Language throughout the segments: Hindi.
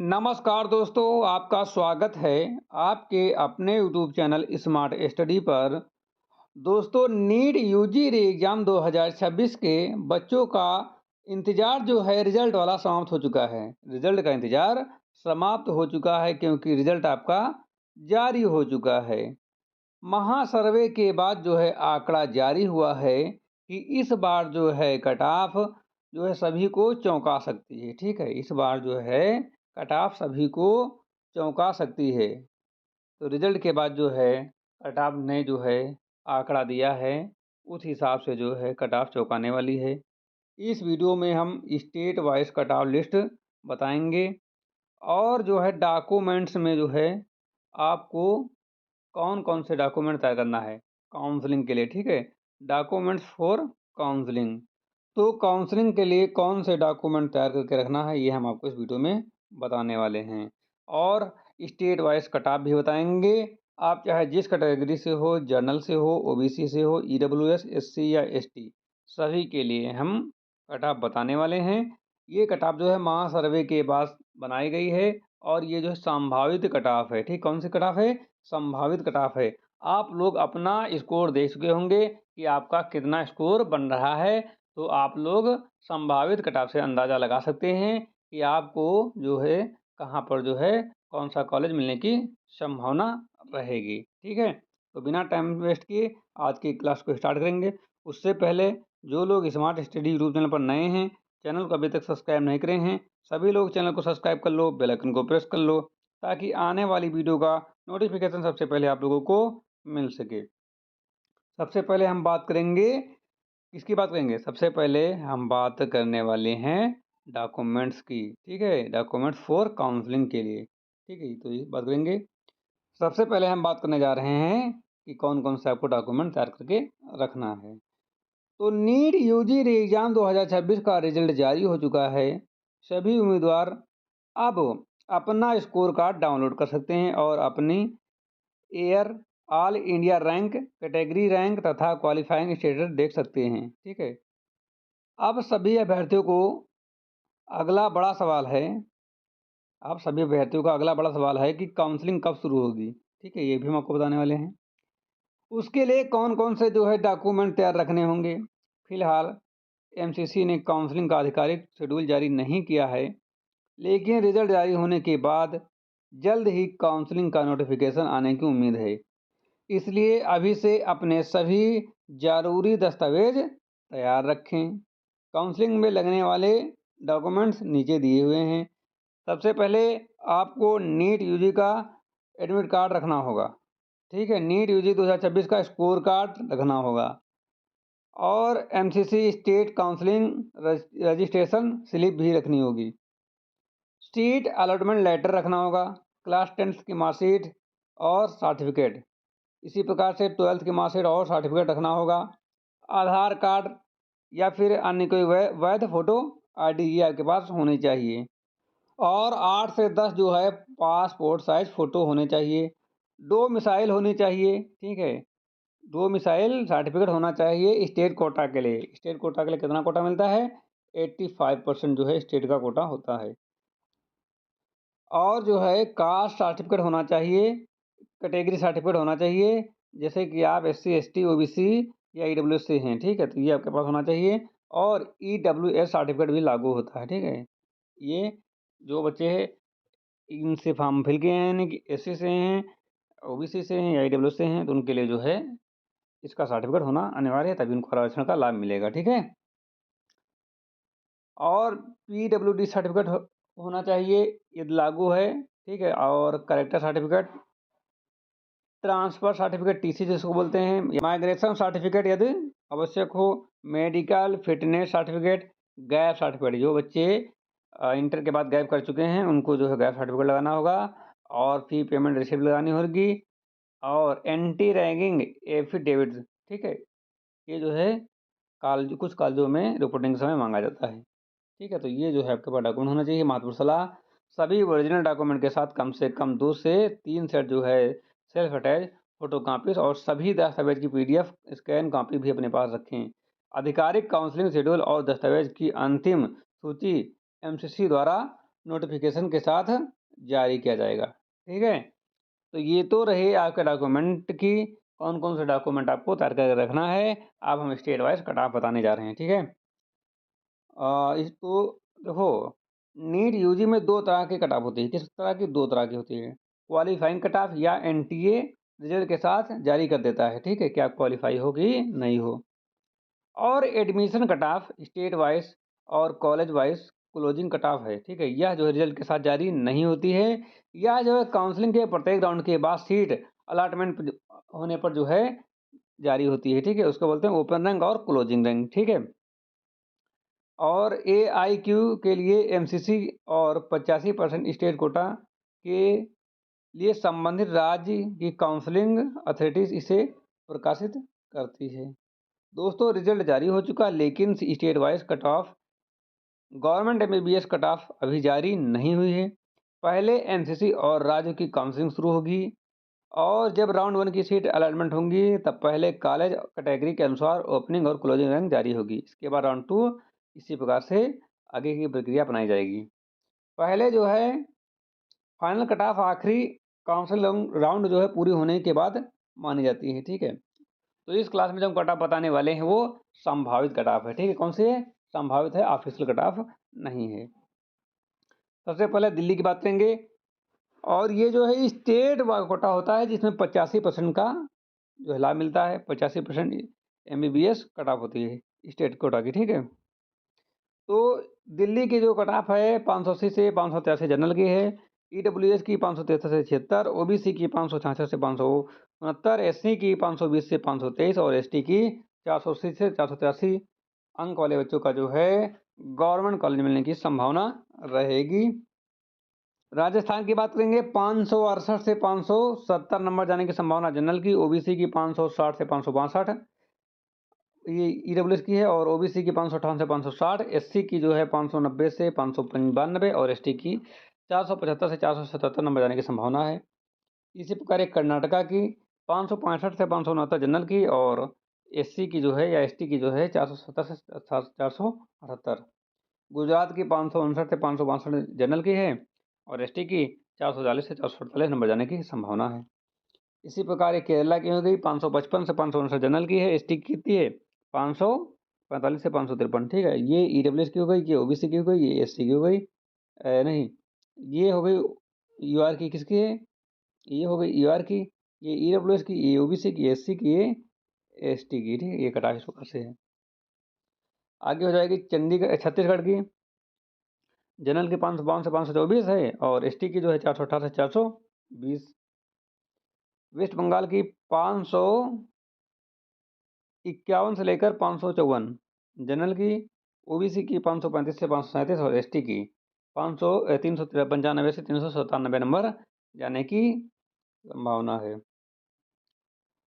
नमस्कार दोस्तों, आपका स्वागत है आपके अपने यूट्यूब चैनल स्मार्ट स्टडी पर। दोस्तों, नीट यूजी री एग्ज़ाम 2026 के बच्चों का इंतज़ार जो है रिज़ल्ट वाला समाप्त हो चुका है। रिज़ल्ट का इंतज़ार समाप्त हो चुका है क्योंकि रिज़ल्ट आपका जारी हो चुका है। महासर्वे के बाद जो है आंकड़ा जारी हुआ है कि इस बार जो है कट ऑफ जो है सभी को चौंका सकती है। ठीक है, इस बार जो है कट ऑफ सभी को चौंका सकती है। तो रिजल्ट के बाद जो है कट ऑफ ने जो है आंकड़ा दिया है, उस हिसाब से जो है कट ऑफ चौंकाने वाली है। इस वीडियो में हम state wise cut off list बताएंगे और जो है डॉक्यूमेंट्स में जो है आपको कौन कौन से डॉक्यूमेंट तैयार करना है काउंसलिंग के लिए। ठीक है, डॉक्यूमेंट्स फॉर काउंसलिंग। तो काउंसलिंग के लिए कौन से डॉक्यूमेंट तैयार करके रखना है ये हम आपको इस वीडियो में बताने वाले हैं। और स्टेट वाइज कट ऑफ भी बताएंगे। आप चाहे जिस कैटेगरी से हो, जनरल से हो, ओबीसी से हो, ईडब्ल्यूएस, एससी या एसटी, सभी के लिए हम कट ऑफ बताने वाले हैं। ये कट ऑफ जो है महासर्वे के बाद बनाई गई है और ये जो है संभावित कट ऑफ है। ठीक, कौन सी कट ऑफ है? संभावित कट ऑफ है। आप लोग अपना स्कोर देख चुके होंगे कि आपका कितना स्कोर बन रहा है, तो आप लोग संभावित कट ऑफ से अंदाज़ा लगा सकते हैं कि आपको जो है कहाँ पर जो है कौन सा कॉलेज मिलने की संभावना रहेगी। ठीक है, तो बिना टाइम वेस्ट किए आज की क्लास को स्टार्ट करेंगे। उससे पहले जो लोग स्मार्ट स्टडी यूट्यूब चैनल पर नए हैं, चैनल को अभी तक सब्सक्राइब नहीं करे हैं, सभी लोग चैनल को सब्सक्राइब कर लो, बेल आइकन को प्रेस कर लो ताकि आने वाली वीडियो का नोटिफिकेशन सबसे पहले आप लोगों को मिल सके। सबसे पहले हम बात करेंगे, किसकी बात करेंगे? सबसे पहले हम बात करने वाले हैं डॉक्यूमेंट्स की। ठीक है, डॉक्यूमेंट्स फॉर काउंसलिंग के लिए। ठीक है, तो ये बात करेंगे। सबसे पहले हम बात करने जा रहे हैं कि कौन कौन से आपको डॉक्यूमेंट तैयार करके रखना है। तो नीट यूजी री एग्ज़ाम 2026 का रिजल्ट जारी हो चुका है। सभी उम्मीदवार अब अपना स्कोर कार्ड डाउनलोड कर सकते हैं और अपनी air all India rank, category rank तथा क्वालिफाइंग स्टेटस देख सकते हैं। ठीक है, अब सभी अभ्यर्थियों को अगला बड़ा सवाल है अब सभी अभ्यर्थियों का अगला बड़ा सवाल है कि काउंसलिंग कब शुरू होगी। ठीक है, ये भी हम आपको बताने वाले हैं। उसके लिए कौन कौन से जो है डॉक्यूमेंट तैयार रखने होंगे। फिलहाल एमसीसी ने काउंसलिंग का आधिकारिक शेड्यूल जारी नहीं किया है, लेकिन रिजल्ट जारी होने के बाद जल्द ही काउंसलिंग का नोटिफिकेशन आने की उम्मीद है। इसलिए अभी से अपने सभी ज़रूरी दस्तावेज तैयार रखें। काउंसलिंग में लगने वाले डॉक्यूमेंट्स नीचे दिए हुए हैं। सबसे पहले आपको नीट यूजी का एडमिट कार्ड रखना होगा। ठीक है, नीट यूजी 2026 का स्कोर कार्ड रखना होगा और MCC state counselling registration slip भी रखनी होगी। सीट अलॉटमेंट लेटर रखना होगा, क्लास 10th की मार्कशीट और सर्टिफिकेट। इसी प्रकार से 12th की मार्कशीट और सर्टिफिकेट रखना होगा। आधार कार्ड या फिर अन्य कोई वैध फ़ोटो आईडी ये आपके पास होनी चाहिए और 8 से 10 जो है पासपोर्ट साइज़ फ़ोटो होने चाहिए। 2 मिसाइल होनी चाहिए। ठीक है, 2 मिसाइल सर्टिफिकेट होना चाहिए स्टेट कोटा के लिए। स्टेट कोटा के लिए कितना कोटा मिलता है? 85% जो है स्टेट का कोटा होता है। और जो है कास्ट सर्टिफिकेट होना चाहिए, कैटेगरी सर्टिफिकेट होना चाहिए, जैसे कि आप एससी, एसटी, ओबीसी या ईडब्ल्यूएस से हैं। ठीक है, तो ये आपके पास होना चाहिए और ईडब्ल्यूएस सर्टिफिकेट भी लागू होता है। ठीक है, ये जो बच्चे इनसे फॉर्म फिल किए हैं यानी कि एससी से हैं, ओबीसी से हैं या ईडब्ल्यूएस से हैं, तो उनके लिए जो है इसका सर्टिफिकेट होना अनिवार्य है, तभी उनको आरक्षण का लाभ मिलेगा। ठीक है, और पीडब्ल्यूडी सर्टिफिकेट होना चाहिए यदि लागू है। ठीक है, और character certificate, transfer certificate TC जिसको बोलते हैं, माइग्रेशन सर्टिफिकेट यदि आवश्यक हो, medical fitness certificate, gap certificate. जो बच्चे इंटर के बाद गैप कर चुके हैं उनको जो है गैप सर्टिफिकेट लगाना होगा और फी पेमेंट रिसिप्ट लगानी होगी और एंटी रैगिंग एफिडेविट। ठीक है, ये जो है कुछ कॉलेजों में रिपोर्टिंग के समय मांगा जाता है। ठीक है, तो ये जो है आपके पास डॉक्यूमेंट होना चाहिए। महत्वपूर्ण सलाह, सभी ओरिजिनल डॉक्यूमेंट के साथ कम से कम 2 से 3 सेट जो है सेल्फ अटैच फोटो कापीज और सभी दस्तावेज की पीडीएफ स्कैन कॉपी भी अपने पास रखें। आधिकारिक काउंसलिंग शेड्यूल और दस्तावेज की अंतिम सूची एमसीसी द्वारा नोटिफिकेशन के साथ जारी किया जाएगा। ठीक है, तो ये तो रहे आपके डॉक्यूमेंट की कौन कौन से डॉक्यूमेंट आपको तैयार करके रखना है। अब हम स्टेट वाइज कट ऑफ बताने जा रहे हैं। ठीक है, इस तो देखो, नीट यूजी में दो तरह की कट ऑफ होती है। किस तरह की? दो तरह की होती है, क्वालिफाइंग कट ऑफ या एनटीए रिजल्ट के साथ जारी कर देता है। ठीक है, कि आप क्वालिफाई हो कि नहीं हो। और admission cut off state wise और college wise closing cut off है। ठीक है, यह जो है रिजल्ट के साथ जारी नहीं होती है। यह जो है काउंसलिंग के प्रत्येक राउंड के बाद सीट अलॉटमेंट होने पर जो है जारी होती है। ठीक है, उसको बोलते हैं ओपन रैंक और क्लोजिंग रैंक। ठीक है, और AIQ के लिए MCC और 85% स्टेट कोटा के लिए संबंधित राज्य की काउंसलिंग अथॉरिटीज इसे प्रकाशित करती है। दोस्तों, रिजल्ट जारी हो चुका, लेकिन state wise cut off government MBBS cut off अभी जारी नहीं हुई है। पहले NCC और राज्य की काउंसलिंग शुरू होगी, और जब राउंड 1 की सीट अलॉटमेंट होंगी तब पहले कॉलेज कैटेगरी के अनुसार ओपनिंग और क्लोजिंग रैंक जारी होगी। इसके बाद राउंड 2 इसी प्रकार से आगे की प्रक्रिया अपनाई जाएगी। पहले जो है फाइनल कट ऑफ आखिरी काउंसिलिंग राउंड जो है पूरी होने के बाद मानी जाती है। ठीक है, तो इस क्लास में जो हम कट ऑफ बताने वाले हैं वो संभावित कट ऑफ है। ठीक है, कौन सी है? संभावित है, ऑफिशियल कट ऑफ नहीं है। सबसे पहले दिल्ली की बात करेंगे, और ये जो है स्टेट कोटा होता है जिसमें 85% का जो है लाभ मिलता है। 85% MBBS कट ऑफ होती है स्टेट कोटा की। ठीक है, तो दिल्ली की जो कट ऑफ है 580 से 583 जनरल की है, EWS की 563 से 76, OBC की 566 से 569, SC की 520 से 523 और ST की 480 से 483 अंक वाले बच्चों का जो है गवर्नमेंट कॉलेज मिलने की संभावना रहेगी। राजस्थान की बात करेंगे, 568 से 570 नंबर जाने की संभावना जनरल की, OBC की 560 से 562 ये EWS की है, और OBC की 558 से 560, SC की जो है 590 से 592 और ST की 475 से 477 नंबर जाने की संभावना है। इसी प्रकार एक कर्नाटका की 565 से 569 जनरल की, और SC की जो है या ST की जो है 470 से 478। गुजरात की 559 से 562 जनरल की है, और ST की 440 से 448 नंबर जाने की संभावना है। इसी प्रकार एक केरला की हो गई, 555 से 559 जनरल की है, ST की कितनी है? 545 से 553। ठीक है, ये EWS की हो गई, ये OBC की हो गई, ये SC की हो गई। नहीं, ये हो गई UR की, किसकी है? ये हो गई UR की, ये EWS की, ये OBC की, SC की, ये ST की। ठीक है, ये कटाव इस प्रकार से है। आगे हो जाएगी चंडीगढ़ छत्तीसगढ़ की, जनरल की 552 से 524 है, और ST की जो है 418 से 420। वेस्ट बंगाल की 551 से लेकर 554 जनरल की, OBC की 535 से 537 और ST की 395 से 397 नंबर जाने की संभावना है।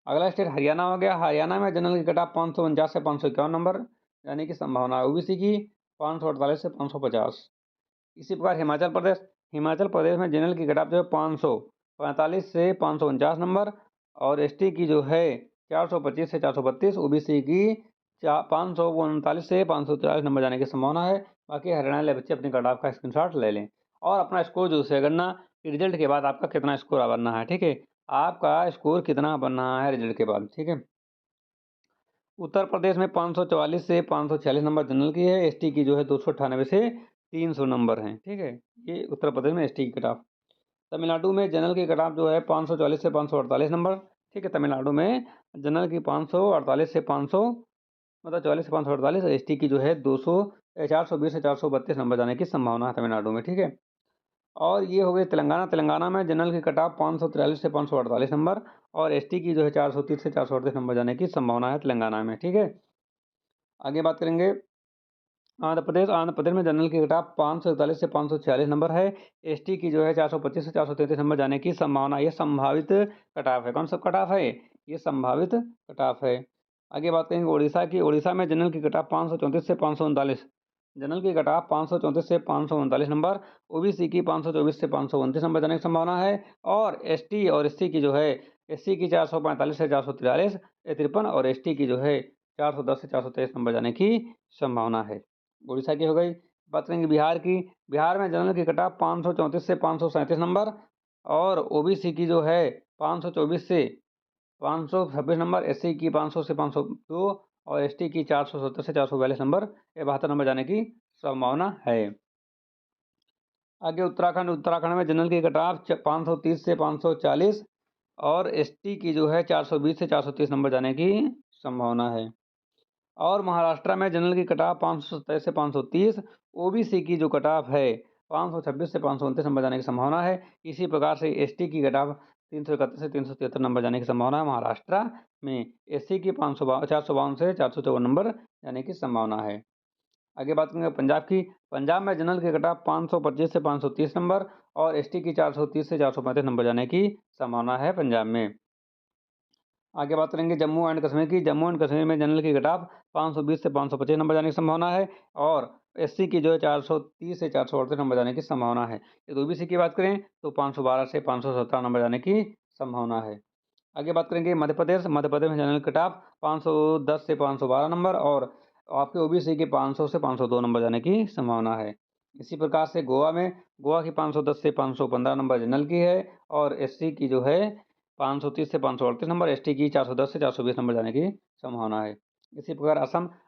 अगला स्टेट हरियाणा हो गया। हरियाणा में जनरल की कटाव 549 से 551 नंबर जाने की संभावना है। OBC की 548 से 550। इसी प्रकार हिमाचल प्रदेश में जनरल की कटाव जो है 545 से 549 नंबर, और ST की जो है 425 से 432, OBC की 539 से 543 नंबर जाने की संभावना है। बाकी हरियाणा वाले बच्चे अपनी कट ऑफ का स्क्रीनशॉट ले लें, और अपना स्कोर जो शेयर करना कि रिजल्ट के बाद आपका कितना स्कोर बनना है। ठीक है, आपका स्कोर कितना बनना है रिजल्ट के बाद। ठीक है, उत्तर प्रदेश में 544 से 546 नंबर जनरल की है, ST की जो है 298 से 300 नंबर हैं। ठीक है, ये उत्तर प्रदेश में ST की कट ऑफ। तमिलनाडु में जनरल की कट ऑफ जो है 544 से 548 नंबर। ठीक है, तमिलनाडु में जनरल की 548 से 500 मतलब 44 से 548, और ST की जो है 420 से 432 नंबर जाने की संभावना है तमिलनाडु में। ठीक है, और ये हो गए तेलंगाना में जनरल की कट ऑफ 543 से 548 नंबर, और ST की जो है 430 से 438 नंबर जाने की संभावना है तेलंगाना में। ठीक है, आगे बात करेंगे आंध्र प्रदेश में जनरल की कट ऑफ 541 से 546 नंबर है। ST की जो है 425 से 433 नंबर जाने की संभावना। ये संभावित कट ऑफ है। कौन सा कट ऑफ है? ये संभावित कट ऑफ है। आगे बात करेंगे उड़ीसा की। उड़ीसा में जनरल की कट ऑफ 534 से 539, जनरल की कट ऑफ 534 से 539 नंबर, OBC की 524 से 529 नंबर जाने की संभावना है, और ST और SC की जो है SC की 445 से 443 53, और ST की जो है 410 से 423 नंबर जाने की संभावना है। उड़ीसा की हो गई। बात करेंगे बिहार की। बिहार में जनरल की कटाफ 534 से 537 नंबर और ओबीसी की जो है 524 से 526 नंबर, एससी की 500 से 502 और एसटी की 470 से 442 नंबर या 72 नंबर जाने की संभावना है। आगे उत्तराखंड। उत्तराखंड में जनरल की कटाफ 530 से 540 और एसटी की जो है 420 से 430 नंबर जाने की संभावना है। और महाराष्ट्र में जनरल की कटाफ 527 से 530, ओबीसी की जो कटाफ है 526 से 529 नंबर जाने की संभावना है। इसी प्रकार से एसटी की कटाफ 331 से 373 नंबर जाने की संभावना है महाराष्ट्र में। एससी की 452 से 454 नंबर जाने की संभावना है। आगे बात करेंगे पंजाब की। पंजाब में जनरल की कटाफ 525 से 530 नंबर और एसटी की 430 से 435 नंबर जाने की संभावना है पंजाब में। आगे बात करेंगे जम्मू एंड कश्मीर की। जम्मू एंड कश्मीर में जनरल की कटाफ 520 से 525 नंबर जाने की संभावना है और एससी की जो है 430 से 438 नंबर जाने की संभावना है। यदि ओबीसी की बात करें तो 512 से 517 नंबर जाने की संभावना है। आगे बात करेंगे मध्य प्रदेश। मध्य प्रदेश में जनरल कटाफ 510 से 512 नंबर और आपके ओबीसी के 500 से 502 नंबर जाने की संभावना है। इसी प्रकार से गोवा की 510 से 515 नंबर जनरल की है और एससी की जो है 530 से 538 नंबर, एसटी की 410 से 420 नंबर जाने की संभावना है। इसी प्रकार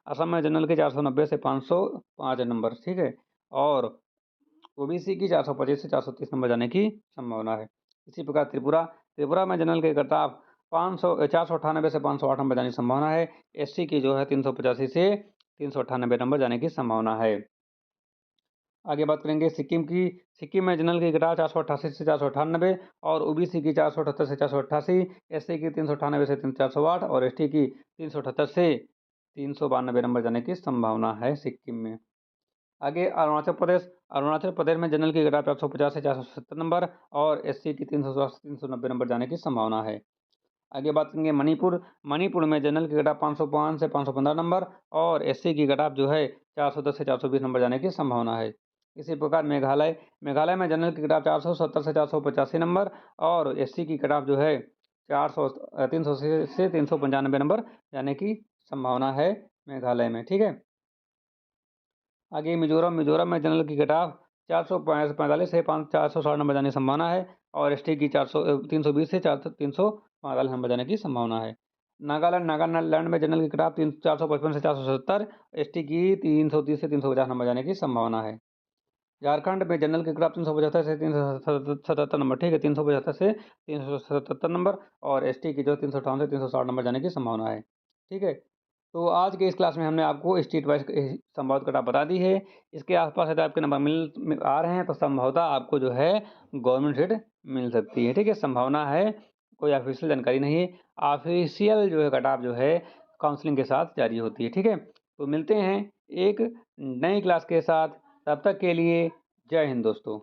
असम में जनरल के 490 से 505 नंबर, ठीक है, और ओबीसी की 425 से 430 नंबर जाने की संभावना है। इसी प्रकार त्रिपुरा में जनरल के कटाफ 498 से 508 नंबर जाने की संभावना है। एससी की जो है 385 से 398 नंबर जाने की संभावना है। आगे बात करेंगे सिक्किम की। सिक्किम में जनरल की कटाफ 488 से 498 और ओबीसी की 478 से 488, एससी की 398 से 408 और एसटी की 378 से 392 नंबर जाने की संभावना है सिक्किम में। आगे अरुणाचल प्रदेश में जनरल की कटाफ 450 से 470 नंबर और एससी की 310 से 390 नंबर जाने की संभावना है। आगे बात करेंगे मणिपुर में जनरल की कटाफ 505 से 515 नंबर और एससी की कटाफ जो है 410 से 420 नंबर जाने की संभावना है। इसी प्रकार मेघालय में जनरल की कटाफ 470 से 485 नंबर और एससी की कटाफ जो है 300 से 395 नंबर जाने की संभावना है मेघालय में, ठीक है। आगे मिजोरम में जनरल की कटाफ 445 से 460 नंबर जाने की संभावना है और एसटी की 320 से 345 नंबर जाने की संभावना है। नागालैंड में जनरल की कटाफ 455 से 470, एसटी की 330 से 350 नंबर जाने की संभावना है। झारखंड में जनरल की कटाफ 375 से 377 नंबर, ठीक है, 375 से 377 नंबर और एसटी की जो 358 से 360 नंबर जाने की संभावना है, ठीक है। तो आज के इस क्लास में हमने आपको स्टेट वाइज संभावित कटाफ बता दी है। इसके आसपास यदि आपके नंबर आ रहे हैं तो संभवतः आपको जो है गवर्नमेंट सीट मिल सकती है, ठीक है। संभावना है, कोई ऑफिशियल जानकारी नहीं है। ऑफिशियल जो है कटाफ जो है काउंसलिंग के साथ जारी होती है, ठीक है। तो मिलते हैं एक नई क्लास के साथ, तब तक के लिए जय हिंद दोस्तों।